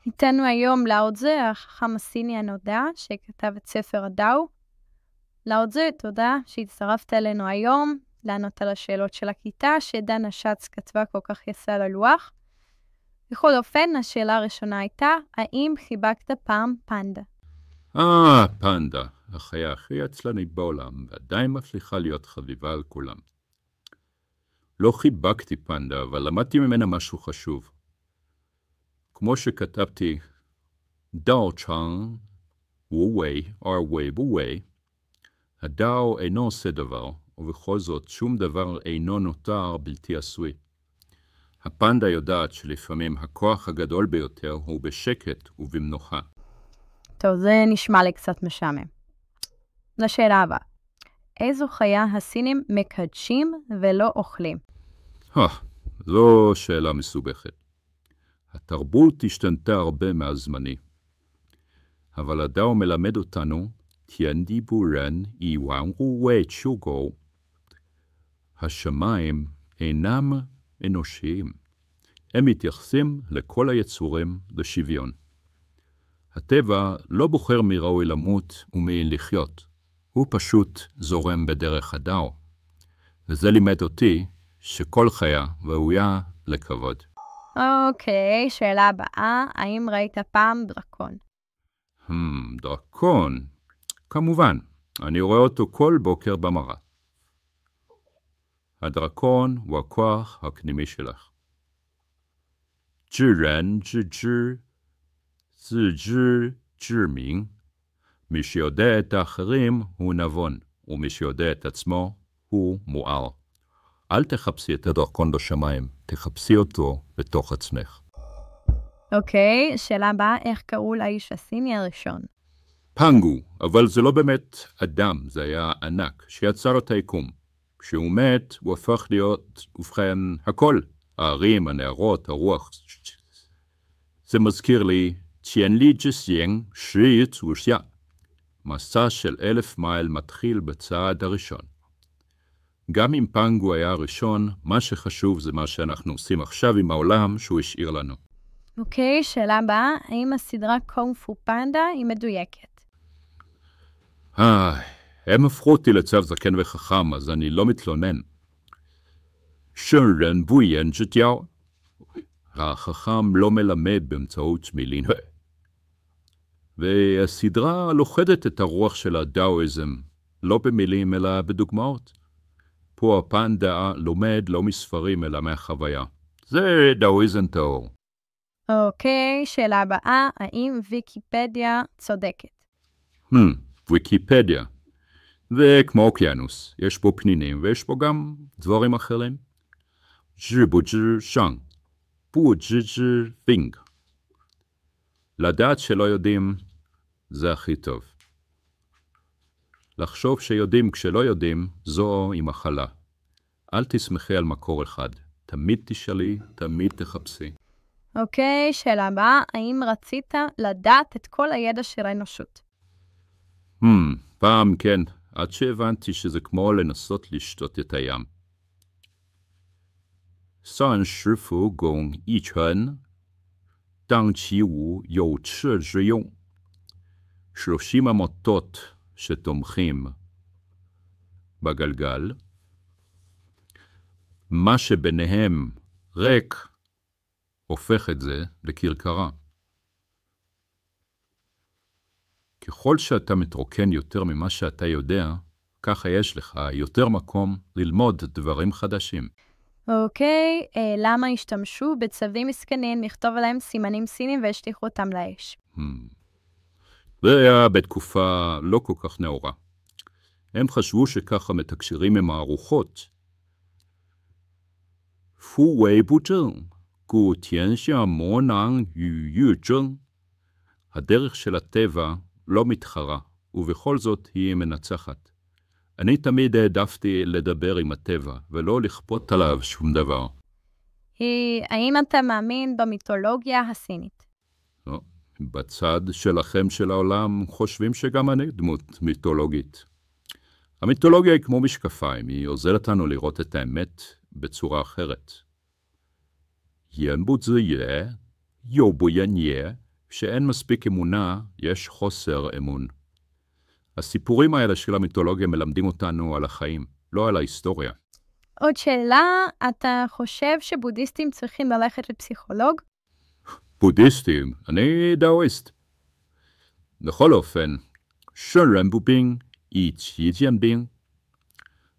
איתנו היום לאו צזה, החכם הסיני הנודע, שכתב את ספר הדאו. לאו צזה, תודה שהצטרפת אלינו היום, לענות על השאלות של הכיתה, שדנה שץ כתבה כל כך יפה על הלוח. בכל אופן, השאלה הראשונה הייתה, האם חיבקת פעם פנדה? פנדה, החיה הכי עצלנית בעולם, ועדיין מצליחה להיות חביבה על כולם. לא חיבקתי פנדה, אבל למדתי ממנה משהו חשוב. כמו שכתבתי, דאו צ'אנג, ווי, ווי בווי, הדאו אינו עושה דבר, ובכל זאת שום דבר אינו נותר בלתי עשוי. הפנדה יודעת שלפעמים הכוח הגדול ביותר הוא בשקט ובמנוחה. טוב, זה נשמע לי קצת משעמם. לשאלה הבאה. איזו חיה הסינים מקדשים ולא אוכלים? זו שאלה מסובכת. התרבות השתנתה הרבה מהזמני. אבל הדאו מלמד אותנו, תיאנדי בורן איוואן ווי צ'וגו, השמיים אינם אנושיים. הם מתייחסים לכל היצורים לשוויון. הטבע לא בוחר מי ראוי למות ומי לחיות. הוא פשוט זורם בדרך הדאו. וזה לימד אותי שכל חיה ראויה לכבוד. אוקיי, שאלה הבאה, האם ראית פעם דרקון? דרקון? כמובן, אני רואה אותו כל בוקר במראה. הדרקון הוא הכוח הפנימי שלך. 知人知知, 自知知明. מי שיודע את האחרים הוא נבון, ומי שיודע את עצמו הוא מואר. אל תחפשי את הדרקון בשמיים, תחפשי אותו בתוך עצמך. אוקיי, שאלה הבאה, איך קראו לאיש הסיני הראשון? פנגו, אבל זה לא באמת אדם, זה היה ענק, שיצר את היקום. כשהוא מת, הוא הפך להיות, ובכן, הכל. הערים, הנערות, הרוח. זה מזכיר לי, ציין ג'סיין, שריט ושיה. מסע של 1000 מייל מתחיל בצעד הראשון. גם אם פנגו היה הראשון, מה שחשוב זה מה שאנחנו עושים עכשיו עם העולם שהוא השאיר לנו. אוקיי, שאלה הבאה, האם הסדרה קונג פו פנדה היא מדויקת? הם הפכו אותי לצו זקן וחכם, אז אני לא מתלונן. שנרן בויין ג'טיאו. החכם לא מלמד באמצעות מילין. והסדרה לוכדת את הרוח של הדאואיזם, לא במילים אלא בדוגמאות. פה הפנדה לומד לא מספרים אלא מהחוויה. זה דאואיזם טהור. אוקיי, שאלה הבאה, האם ויקיפדיה צודקת? ויקיפדיה. זה כמו אוקיינוס, יש בו פנינים ויש בו גם דברים אחרים. 知不知上, 不知知 פינג. לדעת שלא יודעים זה הכי טוב. לחשוב שיודעים כשלא יודעים זו היא מחלה. אל תסמכי על מקור אחד. תמיד תשאלי, תמיד תחפשי. אוקיי, שאלה הבאה, האם רצית לדעת את כל הידע של האנושות? פעם כן, עד שהבנתי שזה כמו לנסות לשתות את הים. 善师傅拱一拳, 当其无有耻之用. 30 המוטות שתומכים בגלגל, מה שביניהם ריק הופך את זה לקרקרה. ככל שאתה מתרוקן יותר ממה שאתה יודע, ככה יש לך יותר מקום ללמוד דברים חדשים. אוקיי, למה השתמשו בצווים מסכנים לכתוב עליהם סימנים סינים והשליחו אותם לאש? זה היה בתקופה לא כל כך נאורה. הם חשבו שככה מתקשרים עם הארוחות. 夫为不争, 故天下魔囊与玉争. הדרך של הטבע לא מתחרה, ובכל זאת היא מנצחת. אני תמיד העדפתי לדבר עם הטבע, ולא לכפות עליו שום דבר. האם אתה מאמין במיתולוגיה הסינית? לא. בצד שלכם של העולם חושבים שגם אני דמות מיתולוגית. המיתולוגיה היא כמו משקפיים, היא עוזרת לנו לראות את האמת בצורה אחרת. 言不知也, 又不言也, כשאין מספיק אמונה, יש חוסר אמון. הסיפורים האלה של המיתולוגיה מלמדים אותנו על החיים, לא על ההיסטוריה. עוד שאלה, אתה חושב שבודהיסטים צריכים ללכת לפסיכולוג? בודהיסטים, אני דאואיסט. בכל אופן, שרן בובין, איצ'י ג'נבין.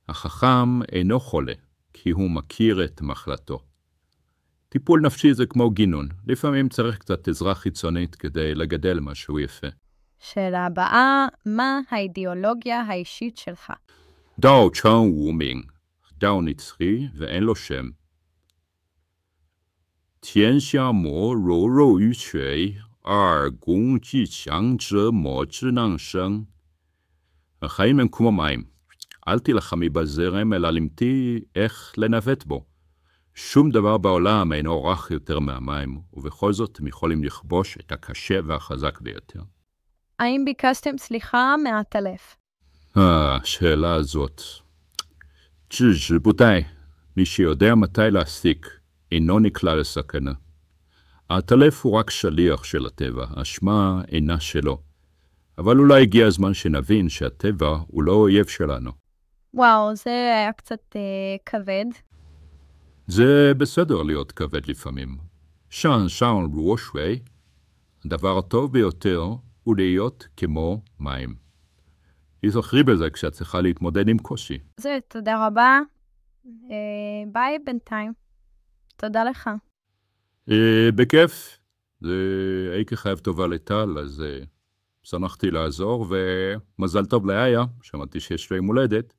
החכם אינו חולה, כי הוא מכיר את מחלתו. טיפול נפשי זה כמו גינון, לפעמים צריך קצת עזרה חיצונית כדי לגדל משהו יפה. שאלה הבאה, מה האידיאולוגיה האישית שלך? דאו צ'אן וומינג, דאו נצחי ואין לו שם. 天下莫柔柔于水，而攻击强者莫之能生. החיים הם כמו מים. אל תלחמי בזרם, אלא למתי איך לנווט בו. שום דבר בעולם אינו רך יותר מהמים, ובכל זאת הם יכולים לכבוש את הקשה והחזק ביותר. האם ביקשתם סליחה מהטלף? השאלה הזאת. 知之不待, מי שיודע מתי להסיק, אינו נקלע לסכנה. הטלף הוא רק שליח של הטבע, האשמה אינה שלו. אבל אולי הגיע הזמן שנבין שהטבע הוא לא אויב שלנו. וואו, זה היה קצת כבד. זה בסדר להיות כבד לפעמים. שאן רוח שווי, הדבר הטוב ביותר הוא להיות כמו מים. תזכרי בזה כשאת צריכה להתמודד עם קושי. זה, תודה רבה. ביי בינתיים. תודה לך. בכיף. הייתי חייב טובה לטל, אז שמחתי לעזור, ומזל טוב לאיה, שמעתי שיש לו יום הולדת.